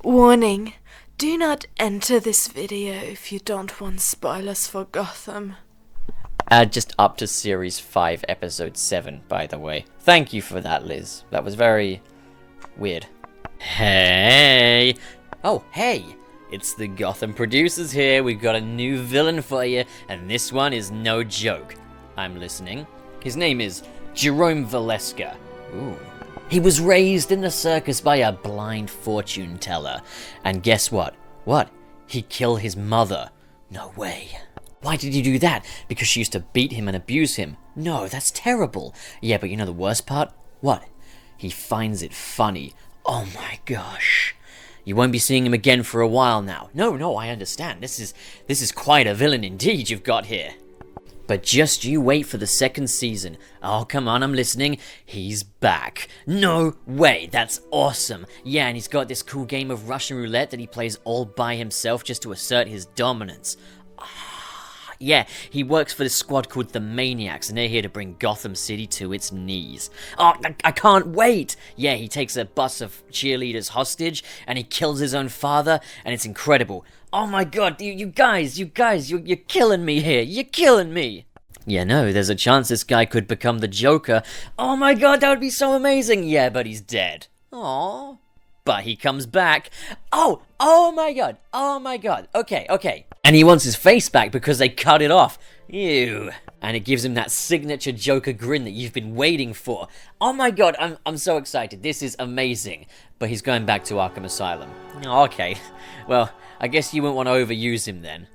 Warning, do not enter this video if you don't want spoilers for Gotham. Just up to Series 5, Episode 7, by the way. Thank you for that, Liz. That was very weird. Hey! Oh, hey! It's the Gotham producers here. We've got a new villain for you, and this one is no joke. I'm listening. His name is Jerome Valeska. Ooh. He was raised in the circus by a blind fortune teller. And guess what? What? He killed his mother. No way. Why did he do that? Because she used to beat him and abuse him. No, that's terrible. Yeah, but you know the worst part? What? He finds it funny. Oh my gosh. You won't be seeing him again for a while now. No, I understand. This is quite a villain indeed you've got here. But just you wait for the second season. Oh, come on, I'm listening. He's back. No way, that's awesome. Yeah, and he's got this cool game of Russian roulette that he plays all by himself just to assert his dominance. Yeah, he works for this squad called the Maniacs, and they're here to bring Gotham City to its knees. Oh, I can't wait! Yeah, he takes a bus of cheerleaders hostage, and he kills his own father, and it's incredible. Oh my god, you guys, you're killing me here, you're killing me! Yeah, no, there's a chance this guy could become the Joker. Oh my god, that would be so amazing! Yeah, but he's dead. Aww. But he comes back. Oh my god, okay. And he wants his face back because they cut it off. Ew. And it gives him that signature Joker grin that you've been waiting for. Oh my god, I'm so excited. This is amazing. But he's going back to Arkham Asylum. Okay. Well, I guess you wouldn't want to overuse him then.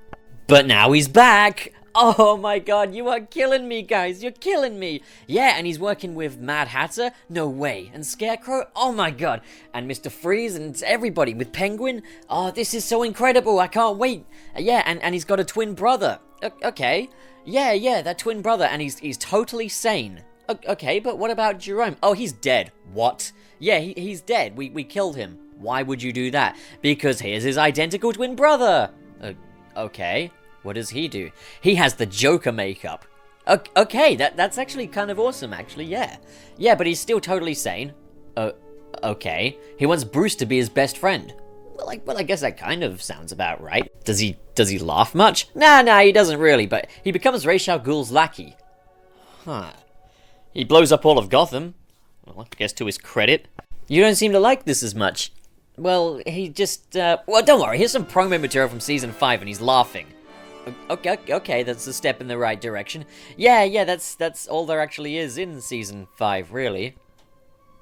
But now he's back! Oh my god, you are killing me, guys. You're killing me. Yeah, and he's working with Mad Hatter? No way. And Scarecrow? Oh my god. And Mr. Freeze and everybody with Penguin? Oh, this is so incredible. I can't wait. Yeah, and he's got a twin brother. Okay. Yeah, that twin brother. And he's totally sane. Okay, but what about Jerome? Oh, he's dead. What? Yeah, he's dead. We killed him. Why would you do that? Because here's his identical twin brother. Okay. What does he do? He has the Joker makeup. Okay, that's actually kind of awesome, actually, yeah. Yeah, but he's still totally sane. Okay. He wants Bruce to be his best friend. Well, I guess that kind of sounds about right. Does he laugh much? Nah, he doesn't really, but he becomes Ra's al Ghul's lackey. Huh. He blows up all of Gotham. Well, I guess to his credit. You don't seem to like this as much. Well, he just, well, don't worry, here's some promo material from Season 5 and he's laughing. Okay, that's a step in the right direction. Yeah, that's all there actually is in Season 5, really.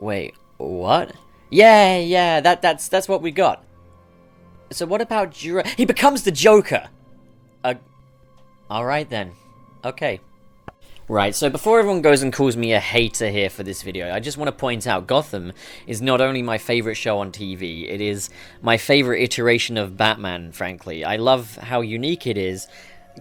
Wait, what? Yeah, that's what we got. So what about he becomes the Joker! Alright then. Okay. Right, so before everyone goes and calls me a hater here for this video, I just want to point out Gotham is not only my favourite show on TV, it is my favourite iteration of Batman, frankly. I love how unique it is,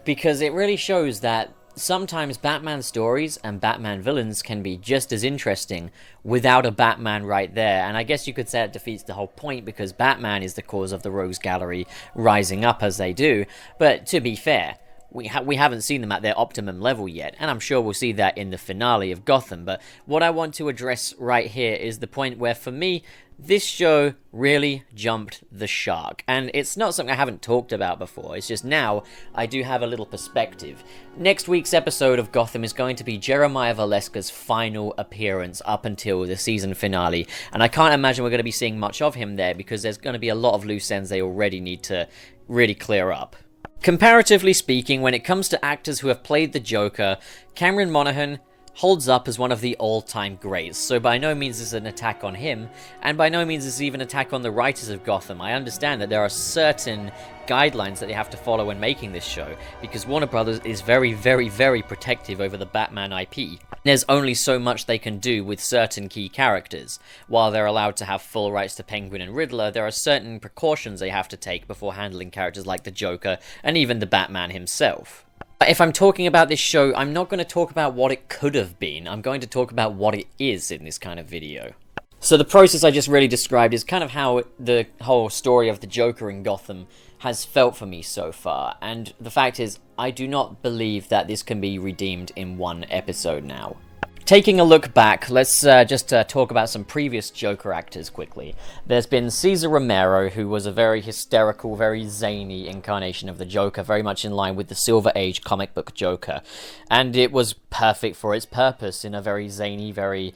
because it really shows that sometimes Batman stories and Batman villains can be just as interesting without a Batman right there, and I guess you could say it defeats the whole point because Batman is the cause of the Rogues Gallery rising up as they do, but to be fair, we haven't seen them at their optimum level yet, and I'm sure we'll see that in the finale of Gotham, but what I want to address right here is the point where, for me, this show really jumped the shark, and it's not something I haven't talked about before, it's just now I do have a little perspective. Next week's episode of Gotham is going to be Jeremiah Valeska's final appearance up until the season finale, and I can't imagine we're going to be seeing much of him there because there's going to be a lot of loose ends they already need to really clear up. Comparatively speaking, when it comes to actors who have played the Joker, Cameron Monaghan holds up as one of the all-time greats, so by no means is it an attack on him, and by no means is it even an attack on the writers of Gotham. I understand that there are certain guidelines that they have to follow when making this show, because Warner Brothers is very, very, very protective over the Batman IP. There's only so much they can do with certain key characters. While they're allowed to have full rights to Penguin and Riddler, there are certain precautions they have to take before handling characters like the Joker, and even the Batman himself. If I'm talking about this show, I'm not going to talk about what it could have been, I'm going to talk about what it is in this kind of video. So the process I just really described is kind of how the whole story of the Joker in Gotham has felt for me so far, and the fact is, I do not believe that this can be redeemed in one episode now. Taking a look back, let's just talk about some previous Joker actors quickly. There's been Cesar Romero, who was a very hysterical, very zany incarnation of the Joker, very much in line with the Silver Age comic book Joker. And it was perfect for its purpose in a very zany, very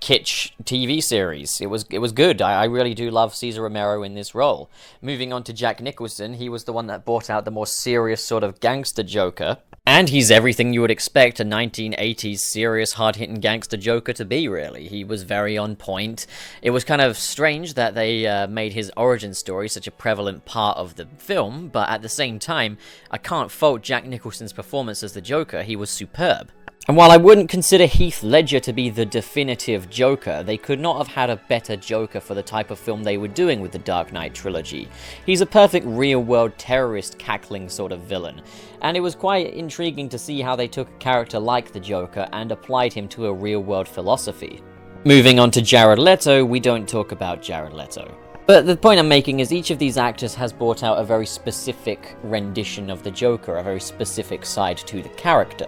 kitsch TV series. It was good. I really do love Cesar Romero in this role. Moving on to Jack Nicholson, he was the one that brought out the more serious sort of gangster Joker. And he's everything you would expect a 1980s serious, hard-hitting gangster Joker to be, really. He was very on point. It was kind of strange that they made his origin story such a prevalent part of the film, but at the same time, I can't fault Jack Nicholson's performance as the Joker. He was superb. And while I wouldn't consider Heath Ledger to be the definitive Joker, they could not have had a better Joker for the type of film they were doing with the Dark Knight trilogy. He's a perfect real-world terrorist cackling sort of villain, and it was quite intriguing to see how they took a character like the Joker and applied him to a real-world philosophy. Moving on to Jared Leto, we don't talk about Jared Leto. But the point I'm making is each of these actors has brought out a very specific rendition of the Joker, a very specific side to the character.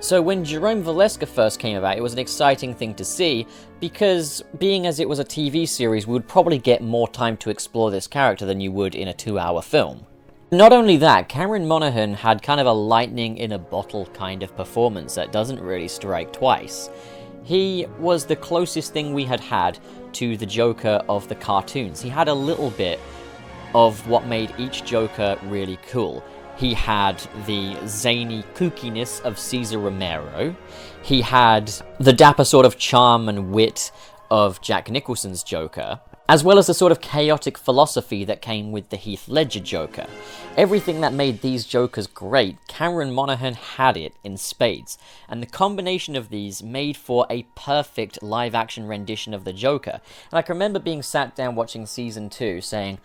So when Jerome Valeska first came about, it was an exciting thing to see, because being as it was a TV series, we would probably get more time to explore this character than you would in a 2-hour film. Not only that, Cameron Monaghan had kind of a lightning in a bottle kind of performance that doesn't really strike twice. He was the closest thing we had to the Joker of the cartoons. He had a little bit of what made each Joker really cool. He had the zany kookiness of Cesar Romero. He had the dapper sort of charm and wit of Jack Nicholson's Joker, as well as the sort of chaotic philosophy that came with the Heath Ledger Joker. Everything that made these Jokers great, Cameron Monaghan had it in spades, and the combination of these made for a perfect live-action rendition of the Joker. And I can remember being sat down watching Season 2 saying,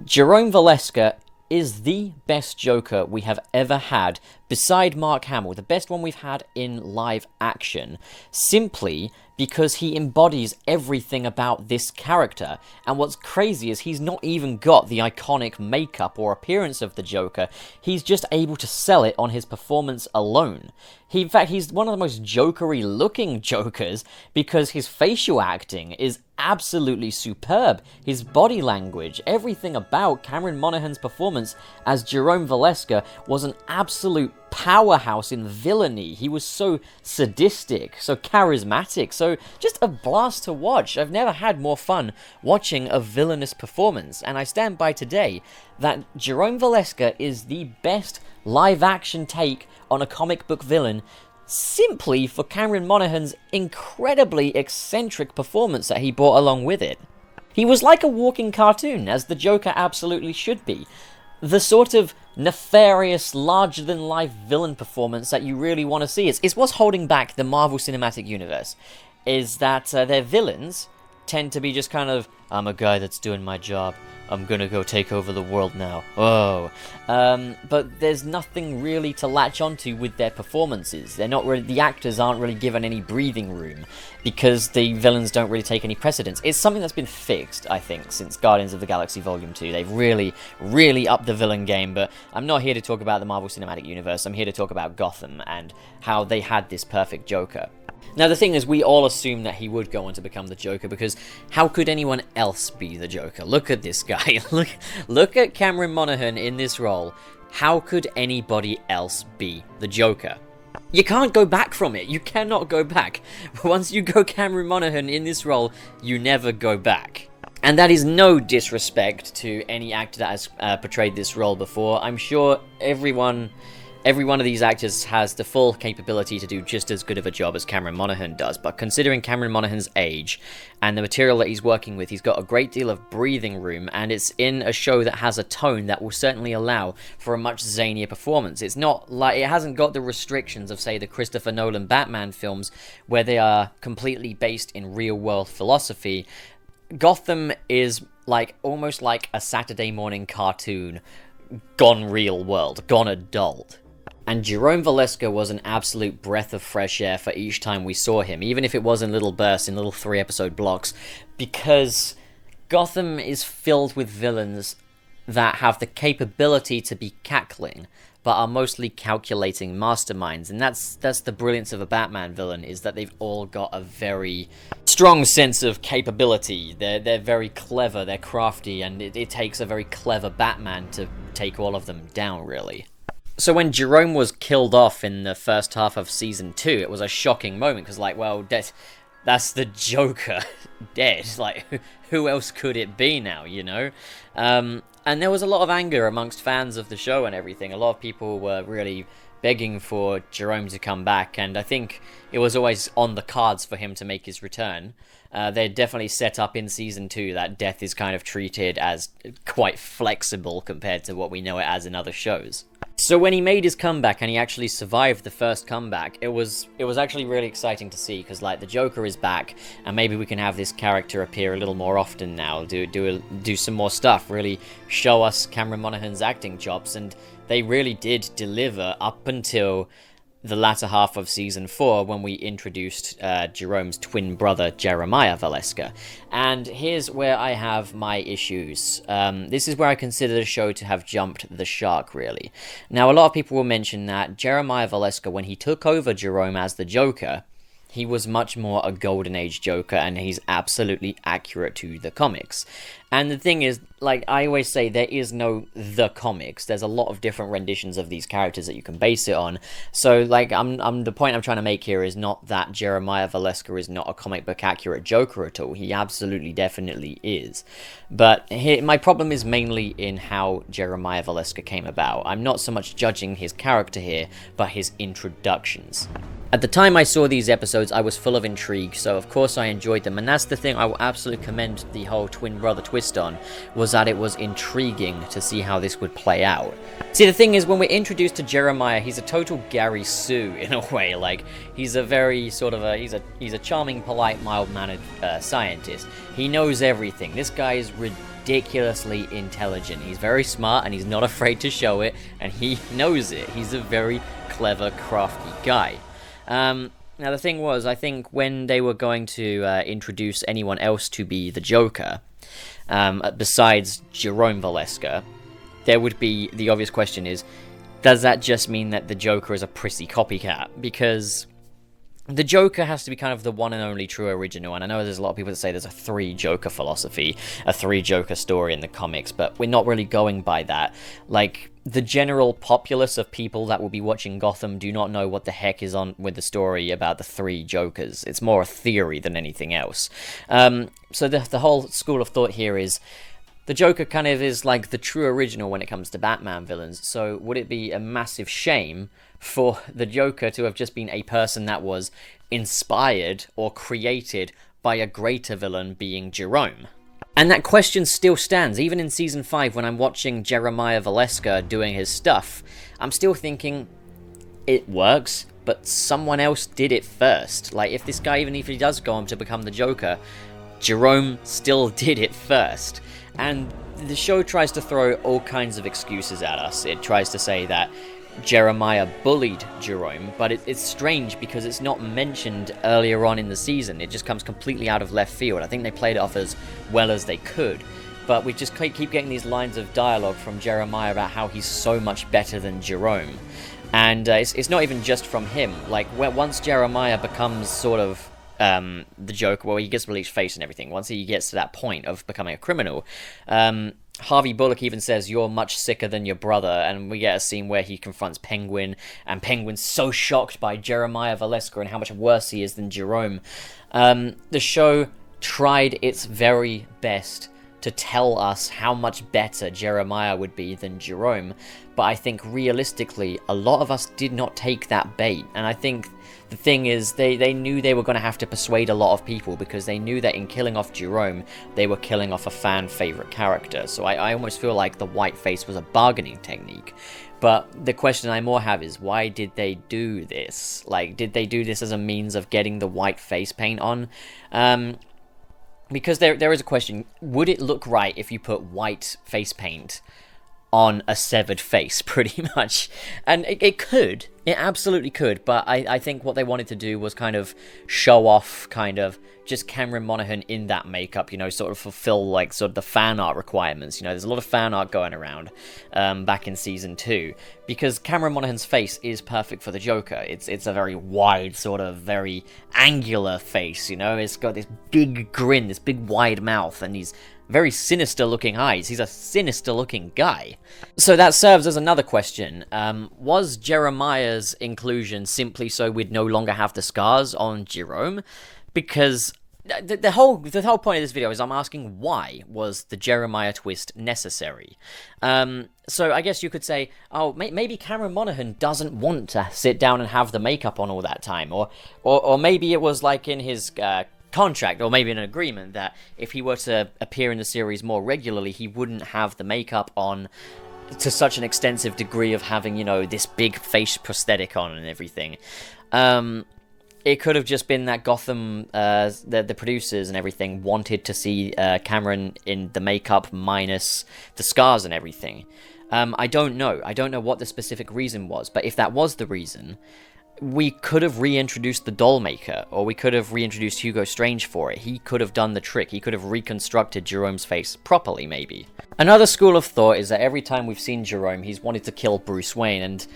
Jerome Valeska is the best Joker we have ever had, beside Mark Hamill, the best one we've had in live action, simply because he embodies everything about this character. And what's crazy is he's not even got the iconic makeup or appearance of the Joker, he's just able to sell it on his performance alone. In fact, he's one of the most Jokery looking Jokers, because his facial acting is absolutely superb. His body language, everything about Cameron Monaghan's performance as Jerome Valeska was an absolute powerhouse in villainy. He was so sadistic, so charismatic, so just a blast to watch. I've never had more fun watching a villainous performance, and I stand by today that Jerome Valeska is the best live-action take on a comic book villain, simply for Cameron Monaghan's incredibly eccentric performance that he brought along with it. He was like a walking cartoon, as the Joker absolutely should be. The sort of nefarious, larger-than-life villain performance that you really want to see. It's what's holding back the Marvel Cinematic Universe, is that their villains tend to be just kind of, I'm a guy that's doing my job, I'm gonna go take over the world now, oh. But there's nothing really to latch onto with their performances. They're not really, the actors aren't really given any breathing room, because the villains don't really take any precedence. It's something that's been fixed, I think, since Guardians of the Galaxy Volume 2. They've really, really upped the villain game, but I'm not here to talk about the Marvel Cinematic Universe, I'm here to talk about Gotham, and how they had this perfect Joker. Now, the thing is, we all assumed that he would go on to become the Joker, because how could anyone else be the Joker? Look at this guy. Look at Cameron Monaghan in this role. How could anybody else be the Joker? You can't go back from it. You cannot go back. Once you go Cameron Monaghan in this role, you never go back. And that is no disrespect to any actor that has portrayed this role before. I'm sure every one of these actors has the full capability to do just as good of a job as Cameron Monaghan does, but considering Cameron Monaghan's age and the material that he's working with, he's got a great deal of breathing room, and it's in a show that has a tone that will certainly allow for a much zanier performance. It's not like, it hasn't got the restrictions of, say, the Christopher Nolan Batman films, where they are completely based in real-world philosophy. Gotham is like almost like a Saturday morning cartoon gone real world, gone adult. And Jerome Valeska was an absolute breath of fresh air for each time we saw him, even if it was in little bursts, in little 3-episode blocks, because Gotham is filled with villains that have the capability to be cackling, but are mostly calculating masterminds. And that's the brilliance of a Batman villain, is that they've all got a very strong sense of capability. They're very clever, they're crafty, and it takes a very clever Batman to take all of them down, really. So when Jerome was killed off in the first half of Season 2, it was a shocking moment, because, like, well, that's the Joker dead. Like, who else could it be now, you know? And there was a lot of anger amongst fans of the show and everything. A lot of people were really begging for Jerome to come back, and I think it was always on the cards for him to make his return. They definitely set up in Season 2 that death is kind of treated as quite flexible compared to what we know it as in other shows. So when he made his comeback and he actually survived the first comeback, it was actually really exciting to see, because, like, the Joker is back, and maybe we can have this character appear a little more often now, do some more stuff, really show us Cameron Monaghan's acting chops, and they really did deliver up until the latter half of Season 4, when we introduced Jerome's twin brother, Jeremiah Valeska. And here's where I have my issues. This is where I consider the show to have jumped the shark, really. Now, a lot of people will mention that Jeremiah Valeska, when he took over Jerome as the Joker, he was much more a Golden Age Joker, and he's absolutely accurate to the comics. And the thing is, like I always say, there is no the comics. There's a lot of different renditions of these characters that you can base it on. So, like, the point I'm trying to make here is not that Jeremiah Valeska is not a comic book accurate Joker at all. He absolutely, definitely is. But my problem is mainly in how Jeremiah Valeska came about. I'm not so much judging his character here, but his introductions. At the time I saw these episodes, I was full of intrigue, so of course I enjoyed them, and that's the thing I will absolutely commend the whole twin brother twist on, was that it was intriguing to see how this would play out. See, the thing is, when we're introduced to Jeremiah, he's a total Gary Sue in a way. Like, he's a very sort of he's a charming, polite, mild-mannered scientist. He knows everything. This guy is ridiculously intelligent. He's very smart, and he's not afraid to show it, and he knows it. He's a very clever, crafty guy. Now the thing was, I think when they were going to introduce anyone else to be the Joker, besides Jerome Valeska, there would be, the obvious question is, does that just mean that the Joker is a prissy copycat? Because the Joker has to be kind of the one and only true original, and I know there's a lot of people that say there's a 3 Joker philosophy, a 3 Joker story in the comics, but we're not really going by that. Like, the general populace of people that will be watching Gotham do not know what the heck is on with the story about the 3 Jokers. It's more a theory than anything else. So the whole school of thought here is, the Joker kind of is like the true original when it comes to Batman villains, so would it be a massive shame for the Joker to have just been a person that was inspired or created by a greater villain, being Jerome? And that question still stands, even in Season 5 when I'm watching Jeremiah Valeska doing his stuff. I'm still thinking, it works, but someone else did it first. Like, if this guy, even if he does go on to become the Joker, Jerome still did it first. And the show tries to throw all kinds of excuses at us. It tries to say that Jeremiah bullied Jerome, but it's strange because it's not mentioned earlier on in the season. It just comes completely out of left field. I think they played it off as well as they could, but we just keep getting these lines of dialogue from Jeremiah about how he's so much better than Jerome. And it's not even just from him. Like, once Jeremiah becomes sort of the Joker, well, he gets bleached face and everything, once he gets to that point of becoming a criminal, Harvey Bullock even says, "You're much sicker than your brother," and we get a scene where he confronts Penguin, and Penguin's so shocked by Jeremiah Valeska and how much worse he is than Jerome. The show tried its very best to tell us how much better Jeremiah would be than Jerome, but I think realistically, a lot of us did not take that bait, and I think the thing is, they knew they were going to have to persuade a lot of people, because they knew that in killing off Jerome, they were killing off a fan-favorite character. So I almost feel like the white face was a bargaining technique. But the question I more have is, why did they do this? Like, did they do this as a means of getting the white face paint on? Because there is a question, would it look right if you put white face paint on a severed face, pretty much. And it absolutely could, but I think what they wanted to do was kind of show off kind of just Cameron Monaghan in that makeup, sort of fulfill like sort of the fan art requirements. There's a lot of fan art going around back in season 2, because Cameron Monaghan's face is perfect for the Joker. It's a very wide, sort of very angular face, it's got this big grin, this big wide mouth, and these very sinister looking eyes. He's a sinister looking guy. So that serves as another question. Was Jeremiah's inclusion simply so we'd no longer have the scars on Jerome? Because the whole point of this video is I'm asking, why was the Jeremiah twist necessary? So I guess you could say, oh, maybe Cameron Monaghan doesn't want to sit down and have the makeup on all that time, or maybe it was like in his contract, or maybe an agreement, that if he were to appear in the series more regularly, he wouldn't have the makeup on to such an extensive degree of having, this big face prosthetic on and everything. It could have just been that Gotham, the producers and everything, wanted to see Cameron in the makeup minus the scars and everything. I don't know. I don't know what the specific reason was, but if that was the reason, we could have reintroduced the doll maker, or we could have reintroduced Hugo Strange for it. He could have done the trick. He could have reconstructed Jerome's face properly, maybe. Another school of thought is that every time we've seen Jerome, he's wanted to kill Bruce Wayne, and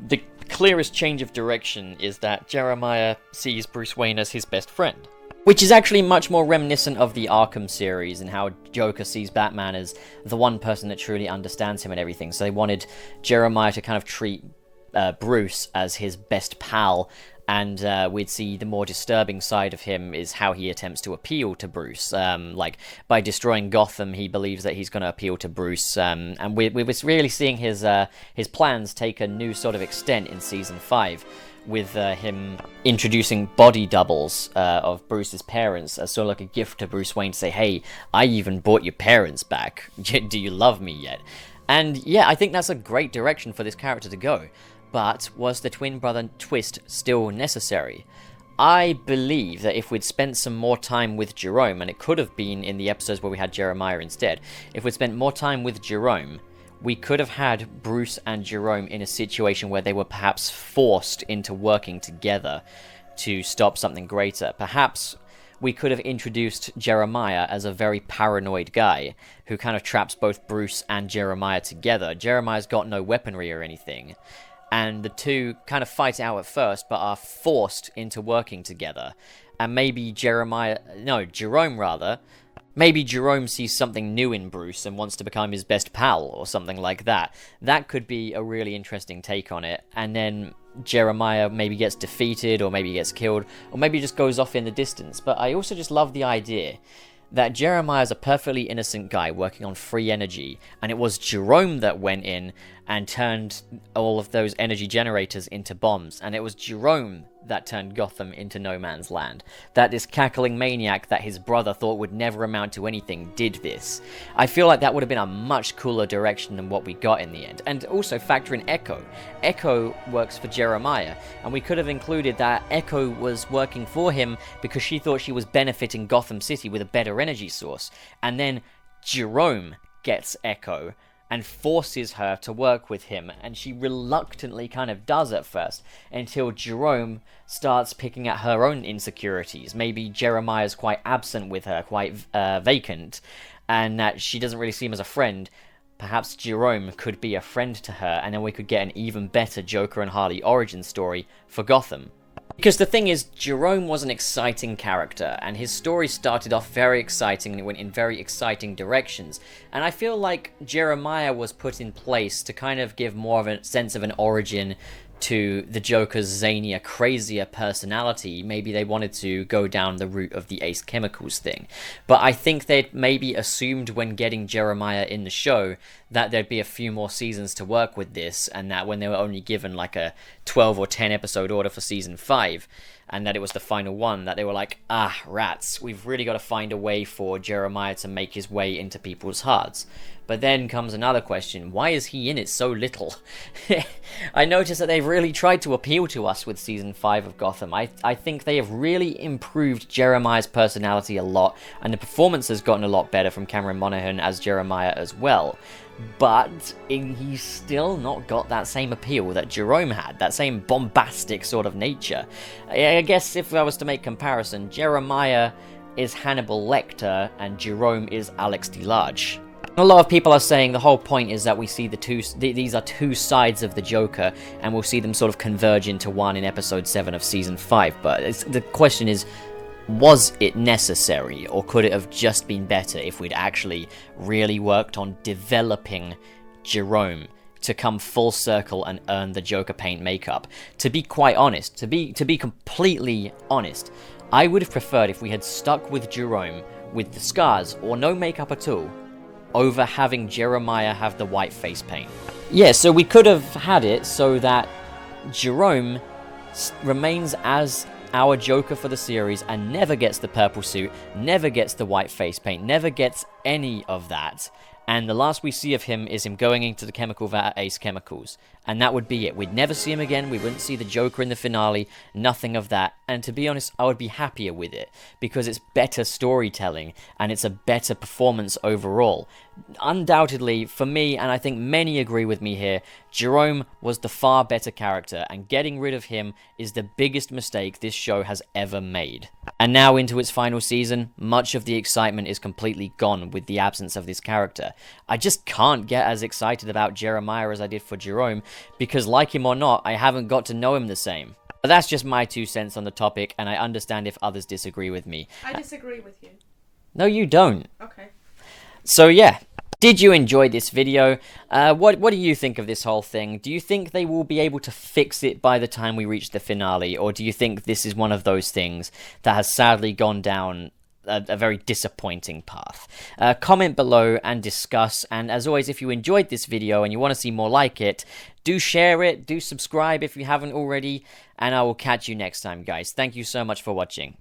the clearest change of direction is that Jeremiah sees Bruce Wayne as his best friend. Which is actually much more reminiscent of the Arkham series, and how Joker sees Batman as the one person that truly understands him and everything. So they wanted Jeremiah to kind of treat Bruce as his best pal, and we'd see the more disturbing side of him is how he attempts to appeal to Bruce. Like, by destroying Gotham, he believes that he's going to appeal to Bruce, and we're really seeing his plans take a new sort of extent in Season 5, with him introducing body doubles of Bruce's parents as sort of like a gift to Bruce Wayne to say, hey, I even brought your parents back. Do you love me yet? And yeah, I think that's a great direction for this character to go. But was the twin brother twist still necessary? I believe that if we'd spent some more time with Jerome, and it could have been in the episodes where we had Jeremiah instead, if we'd spent more time with Jerome, we could have had Bruce and Jerome in a situation where they were perhaps forced into working together to stop something greater. Perhaps we could have introduced Jeremiah as a very paranoid guy who kind of traps both Bruce and Jeremiah together. Jeremiah's got no weaponry or anything, and the two kind of fight out at first, but are forced into working together. And maybe maybe Jerome sees something new in Bruce and wants to become his best pal, or something like that. That could be a really interesting take on it. And then Jeremiah maybe gets defeated, or maybe gets killed, or maybe just goes off in the distance. But I also just love the idea that Jeremiah is a perfectly innocent guy working on free energy, and it was Jerome that went in and turned all of those energy generators into bombs, and it was Jerome that turned Gotham into no man's land. That this cackling maniac that his brother thought would never amount to anything did this. I feel like that would have been a much cooler direction than what we got in the end. And also factor in Echo. Echo works for Jeremiah, and we could have included that Echo was working for him because she thought she was benefiting Gotham City with a better energy source. And then Jerome gets Echo and forces her to work with him, and she reluctantly kind of does at first, until Jerome starts picking at her own insecurities. Maybe Jeremiah's quite absent with her, quite vacant, and that she doesn't really see him as a friend. Perhaps Jerome could be a friend to her, and then we could get an even better Joker and Harley origin story for Gotham. Because the thing is, Jerome was an exciting character, and his story started off very exciting and went in very exciting directions. And I feel like Jeremiah was put in place to kind of give more of a sense of an origin to the Joker's zanier, crazier personality. Maybe they wanted to go down the route of the Ace Chemicals thing. But I think they'd maybe assumed when getting Jeremiah in the show that there'd be a few more seasons to work with this, and that when they were only given like a 12 or 10 episode order for season 5, and that it was the final one, that they were like, rats, we've really got to find a way for Jeremiah to make his way into people's hearts. But then comes another question, why is he in it so little? I noticed that they've really tried to appeal to us with Season 5 of Gotham. I think they have really improved Jeremiah's personality a lot, and the performance has gotten a lot better from Cameron Monaghan as Jeremiah as well. But he's still not got that same appeal that Jerome had, that same bombastic sort of nature. I guess if I was to make comparison, Jeremiah is Hannibal Lecter and Jerome is Alex DeLarge. A lot of people are saying the whole point is that we see these are two sides of the Joker, and we'll see them sort of converge into one in episode 7 of season 5, but the question is, was it necessary, or could it have just been better if we'd actually really worked on developing Jerome to come full circle and earn the Joker paint makeup? To be quite honest, to be completely honest, I would have preferred if we had stuck with Jerome with the scars or no makeup at all, over having Jeremiah have the white face paint. Yeah, so we could have had it so that Jerome remains as our Joker for the series and never gets the purple suit, never gets the white face paint, never gets any of that. And the last we see of him is him going into the chemical vat at Ace Chemicals. And that would be it. We'd never see him again. We wouldn't see the Joker in the finale. Nothing of that. And to be honest, I would be happier with it. Because it's better storytelling. And it's a better performance overall. Undoubtedly, for me, and I think many agree with me here, Jerome was the far better character. And getting rid of him is the biggest mistake this show has ever made. And now into its final season, much of the excitement is completely gone with the absence of this character. I just can't get as excited about Jeremiah as I did for Jerome, because like him or not, I haven't got to know him the same. But that's just my 2 cents on the topic, and I understand if others disagree with me. I disagree with you. No, you don't. Okay. So yeah, did you enjoy this video? What do you think of this whole thing? Do you think they will be able to fix it by the time we reach the finale, or do you think this is one of those things that has sadly gone down a very disappointing path? Comment below and discuss, and as always, if you enjoyed this video and you want to see more like it, do share it, do subscribe if you haven't already, and I will catch you next time, guys. Thank you so much for watching.